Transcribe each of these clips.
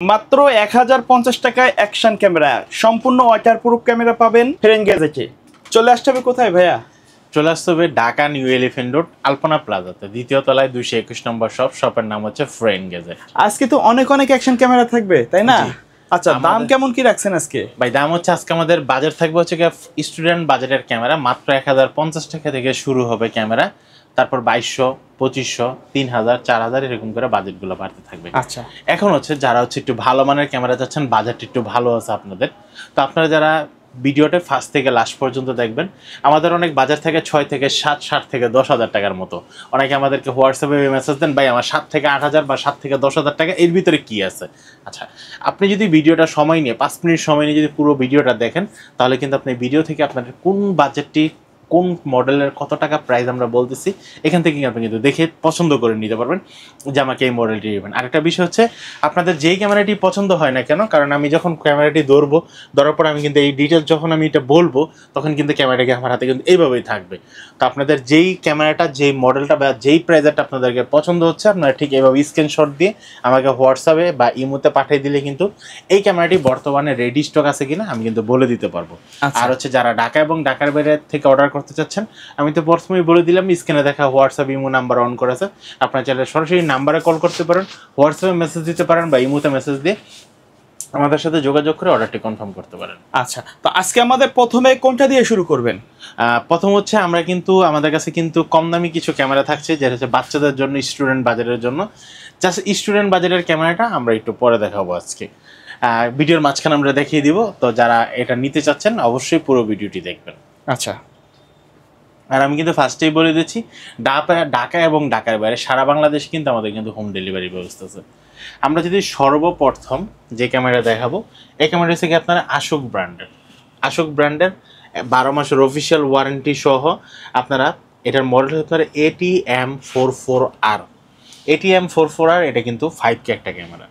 মাত্র 1050 টাকায় action camera, সম্পূর্ণ ওয়াটারপ্রুফ ক্যামেরা পাবেন ফ্রেন গ্যাজেটে। চলে আসতে হবে কোথায় ভাইয়া? চলে আসতে হবে ঢাকা নিউ এলিফ্যান্ট রোড আলপনা প্লাজাতে, দ্বিতীয় তলায় 221 নম্বর শপ। শপের নাম হচ্ছে ফ্রেন গ্যাজেট। আজকে তো অনেক অ্যাকশন ক্যামেরা থাকবে তাই না? আচ্ছা, দাম কেমন কি রাখছেন আজকে? ভাই দাম হচ্ছে আজকে আমাদের বাজার থাকবে হচ্ছে স্টুডেন্ট বাজেটের ক্যামেরা মাত্র 1050 টাকা থেকে শুরু হবে ক্যামেরা, তারপর 2200, 2500, 3000, 4000 এরকম করে বাজেটগুলো বাড়তে থাকবে। আচ্ছা, এখন হচ্ছে যারা হচ্ছে একটু ভালো মানের ক্যামেরা চাচ্ছেন, বাজেট একটু ভালো আছে আপনাদের, তো আপনারা যারা ভিডিওটা ফার্স্ট থেকে লাস্ট পর্যন্ত দেখবেন। আমাদের অনেক বাজার থেকে 6 থেকে 7, 60 থেকে 10,000 টাকার মতো। অনেকে আমাদেরকে হোয়াটসঅ্যাপে মেসেজ দেন, ভাই আমার 7 থেকে 8,000 বা 7 থেকে 10,000 টাকা এর ভিতরে কি আছে। আচ্ছা, আপনি যদি ভিডিওটা সময় নিয়ে 5 মিনিট সময় নিয়ে যদি পুরো ভিডিওটা দেখেন, তাহলে কিন্তু আপনি ভিডিও থেকে আপনাদের কোন বাজেটটি, কোন মডেলের কত টাকা প্রাইস আমরা বলতেছি, এখান থেকে আপনি কিন্তু দেখে পছন্দ করে নিতে পারবেন যে আমাকে এই মডেলটি নেবেন। আরেকটা বিষয় হচ্ছে, আপনাদের যেই ক্যামেরাটি পছন্দ হয় না কেন, কারণ আমি যখন ক্যামেরাটি ধরার পর আমি কিন্তু এই ডিটেলস যখন আমি এটা বলবো, তখন কিন্তু ক্যামেরাটাকে আমার হাতে কিন্তু এইভাবেই থাকবে। তো আপনাদের যেই ক্যামেরাটা, যেই মডেলটা বা যেই প্রাইসটা আপনাদেরকে পছন্দ হচ্ছে, আপনারা ঠিক এইভাবে স্ক্রিনশট দিয়ে আমাকে হোয়াটসঅ্যাপে বা ইমোতে পাঠিয়ে দিলে কিন্তু এই ক্যামেরাটি বর্তমানে রেডি স্টক আছে কিনা আমি কিন্তু বলে দিতে পারবো। আর হচ্ছে যারা ঢাকা এবং ঢাকার বাইরে থেকে অর্ডার করতে চাচ্ছেন, আমি তো প্রথমেই বলে দিলাম স্ক্রিনে দেখা হোয়াটসঅ্যাপ ইমো নাম্বার অন করা আছে, আপনারা চাইলে সরাসরি নাম্বারে কল করতে পারেন, হোয়াটসঅ্যাপে মেসেজ দিতে পারেন বা ইমোতে মেসেজ দিয়ে আমাদের সাথে যোগাযোগ করে অর্ডারটি কনফার্ম করতে পারেন। আচ্ছা, তো আজকে আমাদের প্রথমে কোনটা দিয়ে শুরু করবেন? প্রথম হচ্ছে আমরা কিন্তু আমাদের কাছে কিন্তু কম দামি কিছু ক্যামেরা থাকছে, যেটা হচ্ছে বাচ্চাদের জন্য, স্টুডেন্ট বাজারের জন্য। জাস্ট স্টুডেন্ট বাজারের ক্যামেরাটা আমরা একটু পরে দেখাবো আজকে, ভিডিওর মাঝখানে আমরা দেখিয়ে দিব। তো যারা এটা নিতে চাচ্ছেন অবশ্যই পুরো ভিডিওটি দেখবেন। আচ্ছা, আর আমি কিন্তু ফার্স্টেই বলে দিচ্ছি, ঢাকা এবং ঢাকার বাইরে সারা বাংলাদেশে কিন্তু আমাদের কিন্তু হোম ডেলিভারি ব্যবস্থা আছে। আমরা যদি সর্বপ্রথম যে ক্যামেরা দেখাবো, এই ক্যামেরা হচ্ছে কি আপনারা আশোক ব্র্যান্ডের 12 মাসের অফিসিয়াল ওয়ারেন্টি সহ আপনারা, এটার মডেল হতে পারে ATM44R। ATM44R এটা কিন্তু 5K একটা ক্যামেরা।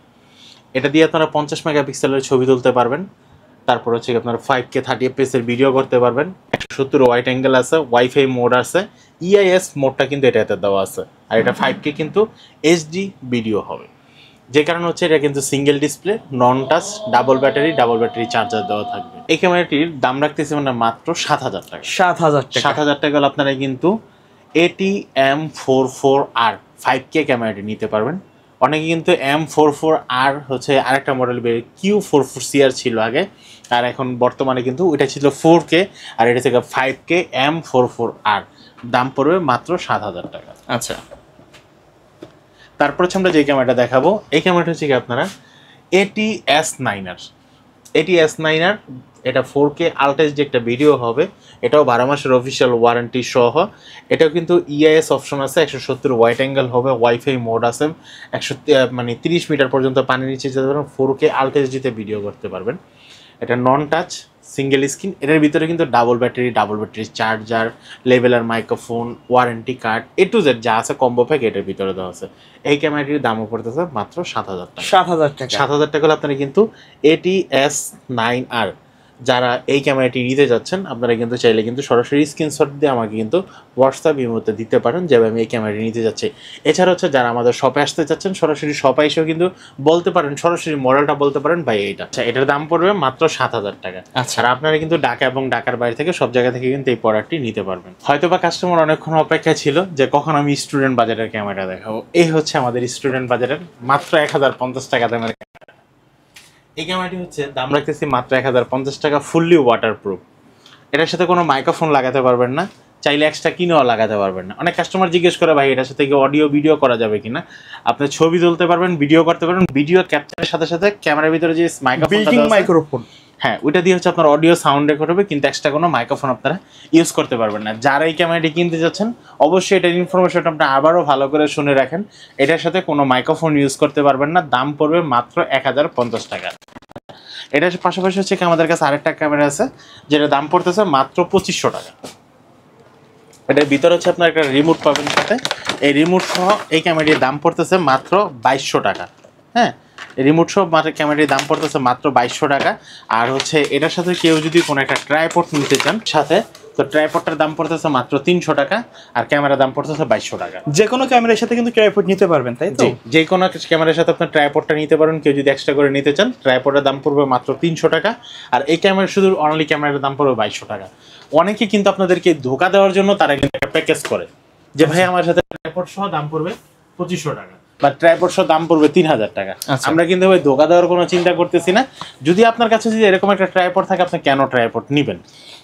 এটা দিয়ে আপনারা 50 মেগাপিক্সেলের ছবি তুলতে পারবেন, তারপর হচ্ছে আপনার 5K 30 fps এর ভিডিও করতে পারবেন, 170 ওয়াইড অ্যাঙ্গেল আছে, ওয়াইফাই মোড আছে, EIS মোডটা কিন্তু এটাতে দেওয়া আছে। আর এটা 5K কিন্তু HD ভিডিও হবে, যে কারণে হচ্ছে এটা কিন্তু সিঙ্গেল ডিসপ্লে, নন টাচ, ডাবল ব্যাটারি চার্জার দেওয়া থাকবে। এই ক্যামেরাটির দাম রাখতেছি মানে মাত্র 7,000 টাকা। 7,000 টাকা। 7,000 টাকা হলে আপনারা কিন্তু ATM44R 5K ক্যামেরাটি নিতে পারবেন। অনেকে কিন্তু M44R হচ্ছে আরেকটা মডেল বের, Q44CR ছিল আগে, আর এখন বর্তমানে কিন্তু এটা ছিল 4K, আর এটা থেকে 5K M44R। দাম পড়বে মাত্র 7,000 টাকা। আচ্ছা, তারপর হচ্ছে আমরা যে ক্যামেরাটা দেখাবো, এই ক্যামেরাটা হচ্ছে কি আপনারা ATS9R। এটা 4K আলট্রা এইচডি একটা ভিডিও হবে, এটাও 12 মাসের অফিসিয়াল ওয়ারেন্টি সহ। এটাও কিন্তু EIS অপশন আছে, 170 ওয়াইড অ্যাঙ্গেল হবে, ওয়াইফাই মোড আছে, 30 মিটার পর্যন্ত পানির নিচে যেতে পারবেন, 4K আলট্রা এইচডিতে ভিডিও করতে পারবেন। এটা নন টাচ, সিঙ্গেল স্ক্রিন। এটার ভিতরে কিন্তু double battery charger, leveller microphone, warranty card, A to Z যা আছে কম্বো প্যাক এটার ভিতরে দেওয়া আছে। এই ক্যামেরাটির দামও পড়তেছে মাত্র 7,000 টাকা। 7,000 টাকা। 7,000 টাকা হলে আপনারা কিন্তু ATS9R যারা এই ক্যামেরাটি নিতে যাচ্ছেন, আপনারা কিন্তু চাইলে কিন্তু সরাসরি স্ক্রিনশট দিয়ে আমাকে কিন্তু হোয়াটসঅ্যাপ ইমোতে দিতে পারেন যে আমি এই ক্যামেরাটি নিতে যাচ্ছি। এছাড়া হচ্ছে যারা আমাদের শপে আসতে চাচ্ছেন, সরাসরি শপে এসেও কিন্তু বলতে পারেন, সরাসরি মডেলটা বলতে পারেন ভাই এইটা। আচ্ছা, এটার দাম পড়বে মাত্র 7,000 টাকা। আচ্ছা, আর আপনারা কিন্তু ঢাকা এবং ঢাকার বাইরে থেকে সব জায়গা থেকে কিন্তু এই প্রোডাক্টটি নিতে পারবেন। হয়তো বা কাস্টমার অনেকক্ষণ অপেক্ষা ছিল যে কখন আমি স্টুডেন্ট বাজারের ক্যামেরা দেখাবো। এই হচ্ছে আমাদের স্টুডেন্ট বাজারের মাত্র 1050 টাকা দামের। এই ক্যামেরাটি হচ্ছে দাম রাখতেছি মাত্র 1050 টাকা, ফুললি ওয়াটারপ্রুফ। এটার সাথে কোনো মাইক্রোফোন লাগাতে পারবেন না, চাইলে এক্সট্রা কিনেও লাগাতে পারবেন না। অনেক কাস্টমার জিজ্ঞেস করে ভাই এটার সাথে কি অডিও ভিডিও করা যাবে কিনা। আপনি ছবি তুলতে পারবেন, ভিডিও করতে পারবেন, ভিডিও ক্যাপচারের সাথে সাথে ক্যামেরার ভিতরে যে মাইক্রোফোন, হ্যাঁ ওইটা দিয়ে হচ্ছে আপনার অডিও সাউন্ড রেকর্ড হবে, কিন্তু এক্সট্রা কোনো মাইক্রোফোন আপনারা ইউজ করতে পারবেন না। যারা এই ক্যামেরাটি কিনতে যাচ্ছেন অবশ্যই এটার ইনফরমেশনটা আপনারা আবারও ভালো করে শুনে রাখেন। এটার সাথে কোনো মাইক্রোফোন ইউজ করতে পারবেন না, দাম পড়বে মাত্র 1050 টাকা। এটার পাশাপাশি হচ্ছে কি আমাদের কাছে আরেকটা ক্যামেরা আছে যেটা দাম পড়তেছে মাত্র 2500 টাকা। এটার ভিতরে হচ্ছে আপনার একটা রিমোট পাবেন সাথে, এই রিমোট সহ এই ক্যামেরাটির দাম পড়তেছে মাত্র 2200 টাকা। হ্যাঁ, রিমোট সহ ক্যামেরাটির দাম পড়তেছে মাত্র 2200 টাকা। আর হচ্ছে এটার সাথে কেউ যদি কোনো একটা ট্রাইপড নিতে চান, সাথে তো ট্রাইপডটার দাম পড়তেছে মাত্র 300 টাকা, আর ক্যামেরার দাম পড়তেছে 2200 টাকা। যে কোনো ক্যামেরার সাথে কিন্তু ট্রাইপড নিতে পারবেন, তাই তো? যে কোনো ক্যামেরার সাথে আপনার ট্রাইপডটা নিতে পারেন। কেউ যদি এক্সট্রা করে নিতে চান, ট্রাইপডের দাম পড়বে মাত্র 300 টাকা, আর এই ক্যামেরা শুধু অনলি ক্যামেরার দাম পড়বে 2200 টাকা। অনেকে কিন্তু আপনাদেরকে ধোকা দেওয়ার জন্য তারা কিন্তু একটা প্যাকেজ করে যে ভাই আমার সাথে ট্রাইপড সহ দাম পড়বে 2500 টাকা বা ট্রাইপড সহ দাম পড়বে 3000 টাকা। আমরা কিন্তু ভাই ধোকা দেওয়ার কোনো চিন্তা করতেছি না। যদি আপনার কাছে যদি এরকম একটা ট্রাইপড থাকে, আপনি কেন ট্রাইপড নেবেন?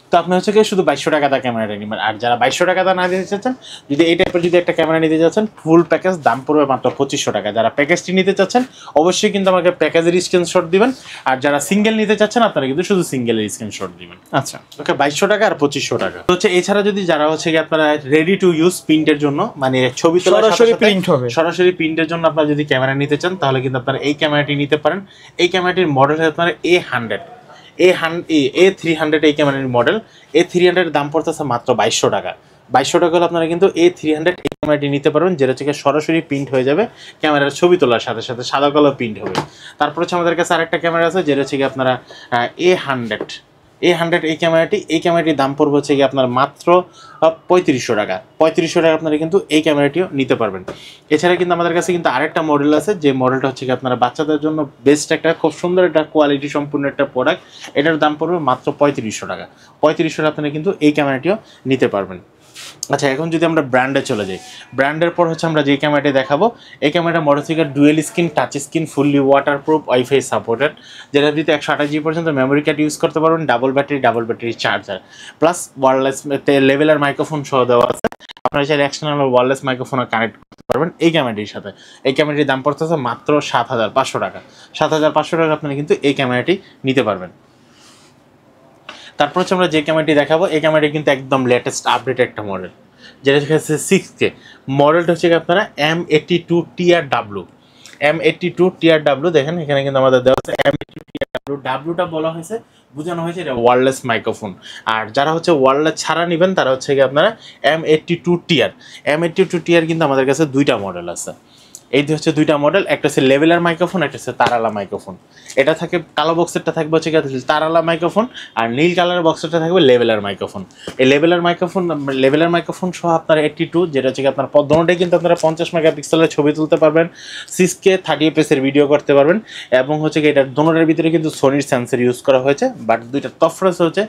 তো আপনি হচ্ছে কি শুধু 2200 টাকা দা ক্যামেরাটা নেবেন। আর যারা 2200 টাকা দা না দিতে চাচ্ছেন, যদি এই টাইপের যদি একটা ক্যামেরা নিতে চাচ্ছেন, ফুল প্যাকেজ দাম পড়বে মাত্র 2500 টাকা। যারা প্যাকেজটি নিতে চাচ্ছেন অবশ্যই কিন্তু আমাকে প্যাকেজের স্ক্রিনশট দিবেন, আর যারা সিঙ্গেল নিতে চাচ্ছেন আপনারা কিন্তু শুধু সিঙ্গেলের স্ক্রিনশট দিবেন। আচ্ছা, ওকে, 2200 টাকা আর 2500 টাকা হচ্ছে। এছাড়া যদি যারা হচ্ছে কি আপনারা রেডি টু ইউজ প্রিন্টের জন্য, মানে ছবি তোলা সরাসরি প্রিন্ট হবে, সরাসরি প্রিন্টের জন্য আপনারা যদি ক্যামেরা নিতে চান, তাহলে কিন্তু আপনারা এই ক্যামেরাটি নিতে পারেন। এই ক্যামেরাটির মডেল হচ্ছে আপনার A300 এই ক্যামেরার মডেল। A300 দাম পড়তেছে মাত্র 2200 টাকা। 2200 টাকা হলে আপনারা কিন্তু A300 এই ক্যামেরাটি নিতে পারবেন, যেটা হচ্ছে সরাসরি প্রিন্ট হয়ে যাবে, ক্যামেরার ছবি তোলার সাথে সাথে সাদা কালো প্রিন্ট হবে। তারপর হচ্ছে আমাদের কাছে আরেকটা ক্যামেরা আছে, যেটা হচ্ছে আপনারা A100 এই ক্যামেরাটির দাম পড়বে হচ্ছে কি আপনার মাত্র 3500 টাকা। 3500 টাকা আপনারা কিন্তু এই ক্যামেরাটিও নিতে পারবেন। এছাড়া কিন্তু আমাদের কাছে কিন্তু আরেকটা মডেল আছে, যে মডেলটা হচ্ছে কি আপনারা বাচ্চাদের জন্য বেস্ট একটা খুব সুন্দর একটা কোয়ালিটি সম্পূর্ণ একটা প্রোডাক্ট। এটার দাম পড়বে মাত্র 3500 টাকা। 3500 টাকা আপনারা কিন্তু এই ক্যামেরাটিও নিতে পারবেন। আচ্ছা, এখন যদি আমরা ব্র্যান্ডে চলে যাই, ব্র্যান্ডের পর হচ্ছে আমরা যে ক্যামেরাটি দেখাবো, এই ক্যামেরাটা model dual screen touch screen, fully waterproof, wifi supported, যেটা দিতে 128GB পর্যন্ত মেমোরি কার্ড ইউজ করতে পারবেন, double battery charger, plus wireless leveller microphone সহ দেওয়া আছে। আপনারা চাইলে এক্সটার্নাল ওয়্যারলেস মাইক্রোফোনও কানেক্ট করতে পারবেন এই ক্যামেরাটির সাথে। এই ক্যামেরাটির দাম পড়তেছে মাত্র 7500 টাকা। 7500 টাকা আপনারা কিন্তু এই ক্যামেরাটি নিতে পারবেন। তারপর হচ্ছে আমরা যে ক্যামেরাটি দেখাবো, এই ক্যামেরাটি কিন্তু একদম লেটেস্ট আপডেট একটা মডেল, যেটা হচ্ছে 6K মডেলটা হচ্ছে আপনারা M82 TRW। M82 TRW দেখেন এখানে কিন্তু আমাদের দেওয়া আছে M82 TRW। ডাব্লুটা বলা হয়েছে, বোঝানো হয়েছে এটা ওয়্যারলেস মাইক্রোফোন। আর যারা হচ্ছে ওয়্যারলেস ছাড়া নেবেন, তারা হচ্ছে কি আপনারা M82 TR। M82 TR কিন্তু আমাদের কাছে দুইটা মডেল আছে। এই হচ্ছে দুইটা মডেল, একটা হচ্ছে লেভেলার মাইক্রোফোন, একটা হচ্ছে তারালা মাইক্রোফোন। এটা থাকে কালো বক্সেরটা থাকবে হচ্ছে তারালা মাইক্রোফোন, আর নীল কালারের বক্সেরটা থাকবে লেভেলার মাইক্রোফোন। এই লেভেলার মাইক্রোফোন সহ আপনার 82, যেটা হচ্ছে আপনার পদ্মটাই কিন্তু আপনারা 50 মেগাপিক্সেলের ছবি তুলতে পারবেন, 6K 30fps এর ভিডিও করতে পারবেন। এবং হচ্ছে কি এটার দোনোটার ভিতরে কিন্তু সোনির সেন্সর ইউজ করা হয়েছে, বাট দুইটা তফাৎ হচ্ছে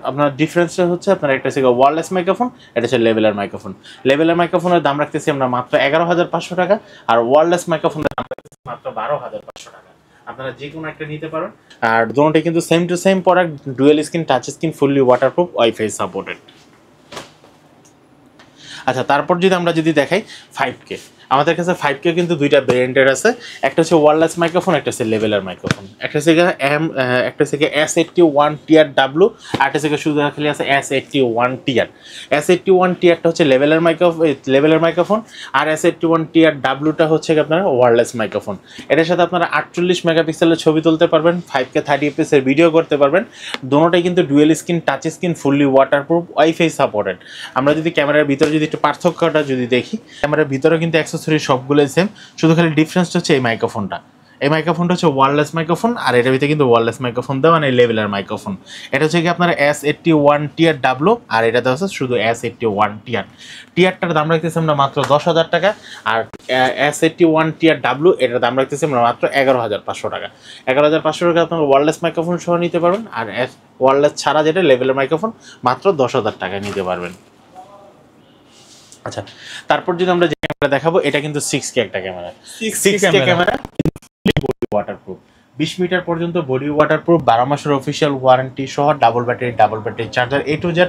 আপনার ডিফারেন্সটা হচ্ছে আপনার একটা হচ্ছে ওয়্যারলেস মাইক্রোফোন, এটা হচ্ছে লেভেলার মাইক্রোফোন। লেভেলার মাইক্রোফোনের দাম রাখতেছি আমরা মাত্র 11500 টাকা, আর ওয়্যারলেস মাইক্রোফোনের দাম রাখতেছি মাত্র 12500 টাকা। আপনারা যে কোনো একটা নিতে পারেন, আর দুটোটাই কিন্তু same to same product, dual screen touch screen, fully waterproof, wifi supported. আচ্ছা, তারপর আমরা যদি দেখাই 5K, আমাদের কাছে 5K কিন্তু দুইটা ভেরিয়েন্টের আছে, একটা হচ্ছে ওয়্যারলেস মাইক্রোফোন, একটা হচ্ছে লেভেলার মাইক্রোফোন। একটা হচ্ছে S81 TRW, আর একটা হচ্ছে শুধু খালি আছে S81 TR। S81 TRটা হচ্ছে লেভেলার মাইক্রোফোন, আর S81 TRWটা হচ্ছে আপনার ওয়্যারলেস মাইক্রোফোন। এটার সাথে আপনারা 48 মেগাপিক্সেলের ছবি তুলতে পারবেন, 5K 30fps এর ভিডিও করতে পারবেন। দুটোটাই কিন্তু dual screen touch screen, fully waterproof, wifi supported. আমরা যদি ক্যামেরার ভিতরে যদি একটু পার্থক্যটা যদি দেখি, ক্যামেরার ভিতরে কিন্তু সবগুলোই সেম, শুধু খালি ডিফারেন্সটা হচ্ছে এই মাইক্রোফোনটা হচ্ছে ওয়্যারলেস মাইক্রোফোন, আর এটার ভিতরে কিন্তু ওয়্যারলেস মাইক্রোফোন দেওয়া, মানে লেভেলার মাইক্রোফোন। এটা হচ্ছে কি আপনার S81 TRW, আর এটাতে হচ্ছে শুধু S81 TR। টিআরটার দাম রাখতেছি আমরা মাত্র 10,000 টাকা, আর S81 TRW এটার দাম রাখতেছি আমরা মাত্র 11,500 টাকা। 11,500 টাকা আপনার ওয়্যারলেস মাইক্রোফোন সহ নিতে পারবেন, আর ওয়্যারলেস ছাড়া যেটা লেভেলের মাইক্রোফোন মাত্র 10,000 টাকায় নিতে পারবেন। আচ্ছা, তারপর যদি আমরা যে ক্যামেরা দেখাবো, এটা কিন্তু 6K একটা camera, 6K camera, body waterproof, 20 metre পর্যন্ত বডি ওয়াটারপ্রুফ, 12 মাসের অফিসিয়াল ওয়ারেন্টি সহ, double battery charger, A to Z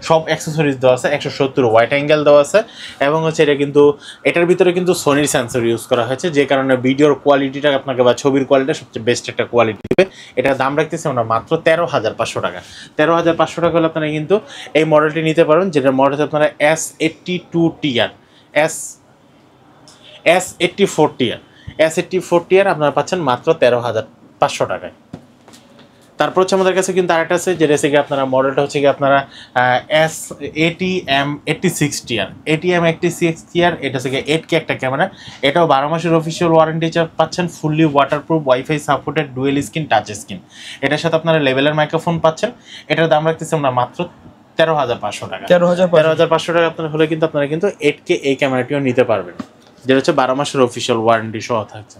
সব অ্যাক্সেসরিজ দেওয়া আছে, 170 ওয়াইড অ্যাঙ্গেল দেওয়া আছে, এবং হচ্ছে এটা কিন্তু এটার ভিতরে কিন্তু সোনির সেন্সর ইউজ করা হয়েছে, যে কারণে ভিডিওর কোয়ালিটিটা আপনাকে বা ছবির কোয়ালিটিটা সবচেয়ে বেস্ট একটা কোয়ালিটি দেবে। এটার দাম রাখতেছি আমরা মাত্র 13,500 টাকা। 13,500 টাকা হলে আপনারা কিন্তু এই মডেলটি নিতে পারেন, যেটার মডেল হচ্ছে আপনারা S82 TR, S84 TR আপনারা পাচ্ছেন মাত্র 13,500 টাকায়। তারপর হচ্ছে আমাদের কাছে কিন্তু আরেকটা আছে, যেটা হচ্ছে কি আপনারা মডেলটা হচ্ছে কি আপনারা ATM86 TR, ATM86 TR। এটা হচ্ছে 8K একটা ক্যামেরা, এটাও 12 মাসের অফিসিয়াল ওয়ারেন্টি পাচ্ছেন, fully waterproof, wifi supported, dual screen touch screen. এটার সাথে আপনারা লেভেলের মাইক্রোফোন পাচ্ছেন। এটার দাম রাখতেছি আমরা মাত্র 13,500 টাকা। 13,500 টাকা আপনার হলে কিন্তু আপনারা কিন্তু 8K এই ক্যামেরাটিও নিতে পারবেন, যেটা হচ্ছে 12 মাসের অফিসিয়াল ওয়ারেন্টি সহ থাকছে।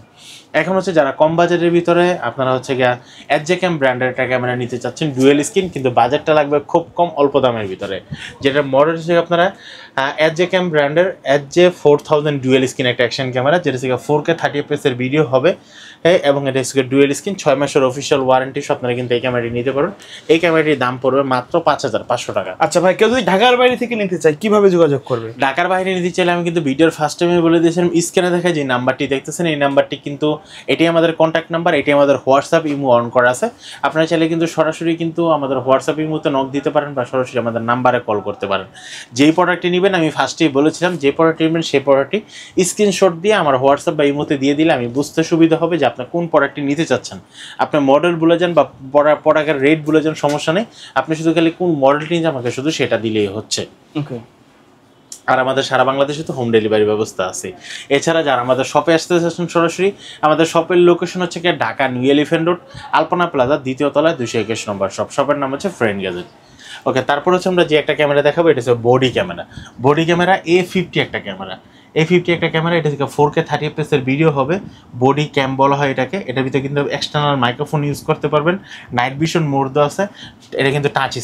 এখন হচ্ছে যারা কম বাজেটের ভিতরে আপনারা হচ্ছে গিয়া এজেক্যাম ব্র্যান্ডের একটা ক্যামেরা নিতে চাচ্ছেন ডুয়েল স্ক্রিন, কিন্তু বাজেটটা লাগবে খুব কম অল্প দামের ভিতরে, যেটা মডেল হচ্ছে আপনারা এজেক্যাম ব্র্যান্ডের HJ4000 ডুয়েল স্ক্রিন একটা অ্যাকশন ক্যামেরা, যেটা হচ্ছে 4K 30 fps এর ভিডিও হবে এবং এটা হচ্ছে ডুয়েল স্ক্রিন, 6 মাসের অফিসিয়াল ওয়ারেন্টি সহ আপনারা কিন্তু এই ক্যামেরাটি নিতে পারেন। এই ক্যামেরাটির দাম পড়বে মাত্র 5,500 টাকা। আচ্ছা ভাই, কেউ যদি ঢাকার বাইরে থেকে নিতে চায় কিভাবে যোগাযোগ করবে? ঢাকার বাইরে নিতে চাইলে আমি কিন্তু ভিডিওর ফার্স্ট টাইমে বলে দিয়েছিলাম, স্ক্রিনে দেখা যে নাম্বারটি দেখতেছেন এই নাম্বারটি কিন্তু এটি আমাদের কন্ট্যাক্ট নাম্বার, এটি আমাদের হোয়াটসঅ্যাপ ইমো অন করা আছে। আপনারা চাইলে কিন্তু সরাসরি কিন্তু আমাদের হোয়াটসঅ্যাপ ইমোতে নক দিতে পারেন বা সরাসরি আমাদের নাম্বারে কল করতে পারেন। যেই প্রোডাক্টটি নেবেন আমি ফার্স্টেই বলেছিলাম, যে প্রোডাক্টটি নেবেন সেই প্রোডাক্টটি স্ক্রিনশট দিয়ে আমার হোয়াটসঅ্যাপ বা ইমোতে দিয়ে দিলে আমি বুঝতে সুবিধা হবে যে আপনার কোন প্রোডাক্টটি নিতে চাচ্ছেন। আপনার মডেল বলে যান বা প্রোডাক্টের রেট বলে যান, সমস্যা নেই, আপনি শুধু খালি কোন মডেলটি নিতে আমাকে শুধু সেটা দিলেই হচ্ছে। ওকে। আর আমাদের সারা বাংলাদেশে তো হোম ডেলিভারি ব্যবস্থা আছে। এছাড়া যারা আমাদের শপে আসতে চাচ্ছেন সরাসরি, আমাদের শপের লোকেশন হচ্ছে কি ঢাকা নিউ এলিফ্যান্ট রোড, আলপনা প্লাজা, 2য় তলায়, 221 নম্বর শপ। শপের নাম হচ্ছে ফ্রেন্ড গ্যাজেট। ওকে, তারপর হচ্ছে আমরা যে একটা ক্যামেরা দেখাবো এটা হচ্ছে body camera. Body camera A50 একটা ক্যামেরা, A50 একটা ক্যামেরা, এটা থেকে 4K 30 fps এর ভিডিও হবে। বডি ক্যাম বলা হয় এটাকে। এটার ভিতরে কিন্তু এক্সটার্নাল মাইক্রোফোন ইউজ করতে পারবেন, নাইট ভিশন মোড দেওয়া আছে, এটা কিন্তু টাচ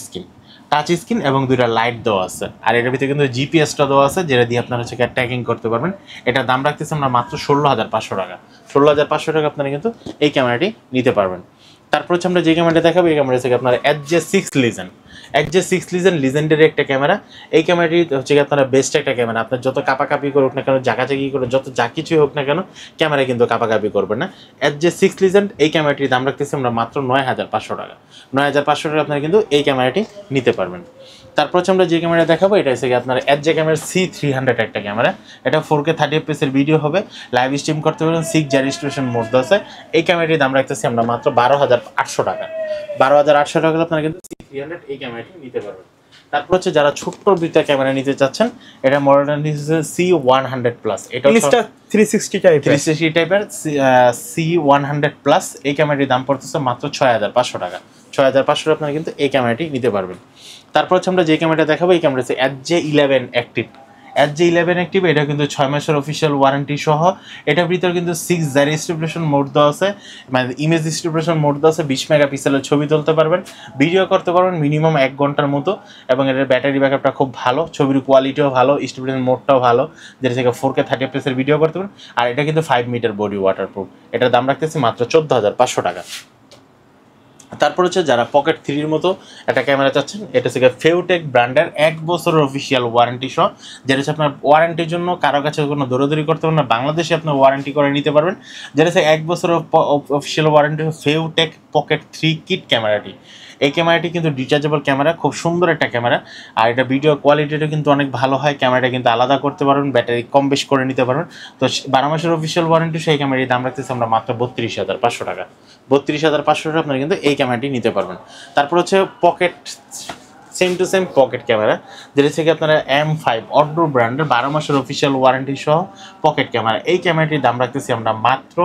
স্ক্রিন এবং 2টা লাইট দেওয়া আছে। আর এটার ভিতরে কিন্তু জিপিএসটা দেওয়া আছে, যেটা দিয়ে আপনারা হচ্ছে ট্র্যাকিং করতে পারবেন। এটার দাম রাখতেছি আমরা মাত্র 16,500 টাকা। 16,500 টাকা আপনারা কিন্তু এই ক্যামেরাটি নিতে পারবেন। তারপর হচ্ছে আমরা যে ক্যামেরাটা দেখাবো এই ক্যামেরা হচ্ছে আপনার HJ6 লিজেন্ডের একটা ক্যামেরা। এই ক্যামেরাটি হচ্ছে আপনারা বেস্ট একটা ক্যামেরা। আপনার যত কাপাকাপি করুক না কেন, জাকাজাকি করে যত যা কিছুই হোক না কেন, ক্যামেরা কিন্তু কাপাকাপি করবে না। HJ6 লিজেন্ড এই ক্যামেরাটির দাম রাখতেছি আমরা মাত্র 9,500 টাকা। 9,500 টাকা আপনারা কিন্তু এই ক্যামেরাটি নিতে পারবেন। তারপর হচ্ছে আমরা যে ক্যামেরা দেখাবো এটা হচ্ছে আপনার HJ ক্যামেরা C300 একটা ক্যামেরা। এটা 4K 30 fps এর ভিডিও হবে, লাইভ স্ট্রিম করতে পারবেন, 6 রেজিস্ট্রেশন মোড আছে। এই ক্যামেরাটির দাম রাখতেছি আমরা মাত্র 12,800 টাকা। 12,800 টাকা আপনারা কিন্তু C300 এই ক্যামেরাটি নিতে পারবেন। তারপর হচ্ছে যারা ছোট্ট দুইটা ক্যামেরা নিতে চাচ্ছেন, এটা মডেলটা নিচ্ছে C100 প্লাস। এটা 360 টাইপের C100 প্লাস। এই ক্যামেরাটির দাম পড়তেছে মাত্র 6,500 টাকা। 6,500 আপনারা কিন্তু এই ক্যামেরাটি নিতে পারবেন। তারপর হচ্ছে আমরা যে ক্যামেরাটা দেখাবো এই ক্যামেরা হচ্ছে HJ11 অ্যাক্টিভ। HJ11 অ্যাক্টিভ এটা কিন্তু 6 মাসের অফিসিয়াল ওয়ারেন্টি সহ। এটার ভিতরে কিন্তু 6 স্টেবিলাইজেশন মোড দেওয়া আছে, মানে ইমেজ স্টেবিলাইজেশন মোড দেওয়া আছে। 20 মেগাপিক্সেলের ছবি তুলতে পারবেন, ভিডিও করতে পারবেন মিনিমাম 1 ঘন্টার মতো, এবং এটার ব্যাটারি ব্যাকআপটা খুব ভালো, ছবির কোয়ালিটিও ভালো, স্টেবিলাইজেশন মোডটাও ভালো, যেটা থেকে 4K 30 fps এর ভিডিও করতে পারবেন। আর এটা কিন্তু 5 মিটার বডি ওয়াটারপ্রুফ। এটার দাম রাখতেছি মাত্র 14,500 টাকা। তারপর হচ্ছে যারা পকেট 3 মতো একটা ক্যামেরা চাচ্ছেন, এটা হচ্ছে ফেউটেক ব্র্যান্ডের 1 বছরের অফিসিয়াল ওয়ারেন্টি সহ, যেটা হচ্ছে আপনার ওয়ারেন্টির জন্য কারো কাছে কোনো দৌড়াদৌড়ি করতে পারবেন না, বাংলাদেশে আপনার ওয়ারেন্টি করে নিতে পারবেন। যেটা হচ্ছে 1 বছরের অফিসিয়াল ওয়ারেন্টি ফেউটেক পকেট 3 কিট ক্যামেরাটি। এই ক্যামেরাটি কিন্তু ডিটাচেবল ক্যামেরা, খুব সুন্দর একটা ক্যামেরা। আর এটা ভিডিও কোয়ালিটিটা কিন্তু অনেক ভালো হয়। ক্যামেরাটা কিন্তু আলাদা করতে পারবেন, ব্যাটারি কম বেশ করে নিতে পারবেন। তো 12 মাসের অফিসিয়াল ওয়ারেন্টি সেই ক্যামেরাটির দাম রাখতেছি আমরা মাত্র 32,500 টাকা। 32,500 টাকা আপনারা কিন্তু এই ক্যামেরাটি নিতে পারবেন। তারপর হচ্ছে pocket same to same pocket camera, যেটা থেকে আপনারা M5 অড্ডোর ব্র্যান্ডের 12 মাসের অফিসিয়াল ওয়ারেন্টি সহ পকেট ক্যামেরা। এই ক্যামেরাটির দাম রাখতেছি আমরা মাত্র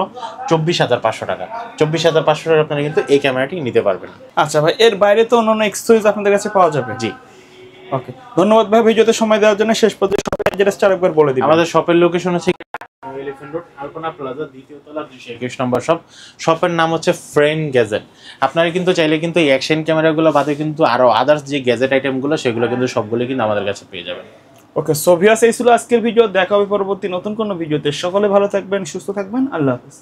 24,500 টাকা। 24,500 টাকা আপনারা কিন্তু এই ক্যামেরাটি নিতে পারবেন। আচ্ছা ভাই, এর বাইরে তো অন্যান্য এক্সেসরিজ আপনাদের কাছে পাওয়া যাবে? জি। ওকে, ধন্যবাদ ভাই ভিডিওতে সময় দেওয়ার জন্য। শেষ পর্যন্ত শপের অ্যাড্রেসটা আরেকবার বলে দিন। আমাদের শপের লোকেশন হচ্ছে এলিফ্যান্ট রোড, আলপনা প্লাজা, 2য় তলা, 221 নম্বর শপ। শপের নাম হচ্ছে ফ্রেন্ড গ্যাজেট। আপনারা কিন্তু চাইলে কিন্তু এই অ্যাকশন ক্যামেরাগুলো বাদে কিন্তু আরো আদার্স যে গ্যাজেট আইটেমগুলো সেগুলো কিন্তু সবগুলো কিন্তু আমাদের কাছে পেয়ে যাবেন। ওকে, সো ভিউয়ার্স, এই ছিল আজকের ভিডিও। দেখা হবে পরবর্তী নতুন কোনো ভিডিওতে। সকলে ভালো থাকবেন, সুস্থ থাকবেন। আল্লাহ হাফেজ।